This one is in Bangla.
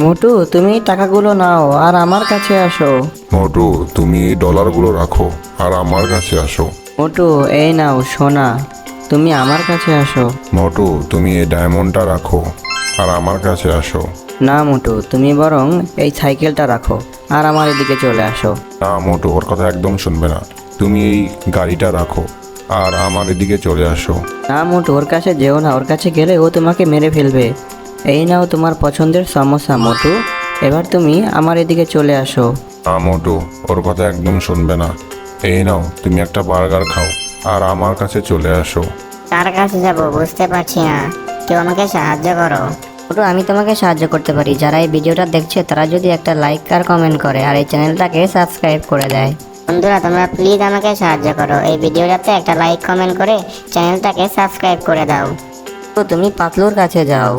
মোটু তুমি টাকাগুলো নাও আর আমার কাছে আসো। মোটু তুমি এই ডলারগুলো রাখো আর আমার কাছে আসো। মোটু এই নাও সোনা, তুমি আমার কাছে আসো। মোটু তুমি এই ডায়মন্ডটা রাখো আর আমার কাছে আসো। না মোটু, তুমি বরং এই সাইকেলটা রাখো আর আমার এদিকে চলে আসো। না মোটু, ওর কথা একদম শুনবে না। তুমি এই গাড়িটা রাখো আর আমার এদিকে চলে আসো। না মোটু, ওর কাছে যেও না, ওর কাছে গেলে ও তোমাকে মেরে ফেলবে। এই নাও তোমার পছন্দের সমস্যা মোটু, এবার তুমি আমার এদিকে চলে আসো। না মোটু, ওর কথা একদম শুনবে না। এই নাও তুমি একটা বার্গার খাও আর আমার কাছে চলে আসো। কার কাছে যাব বুঝতে পারছি না, কেউ আমাকে সাহায্য করো। মোটু আমি তোমাকে সাহায্য করতে পারি। যারা এই ভিডিওটা দেখছে তারা যদি একটা লাইক আর কমেন্ট করে আর এই চ্যানেলটাকে সাবস্ক্রাইব করে দেয়। বন্ধুরা তোমরা প্লিজ আমাকে সাহায্য করো, এই ভিডিওটাতে একটা লাইক কমেন্ট করে চ্যানেলটাকে সাবস্ক্রাইব করে দাও। তো তুমি পাতলুর কাছে যাও।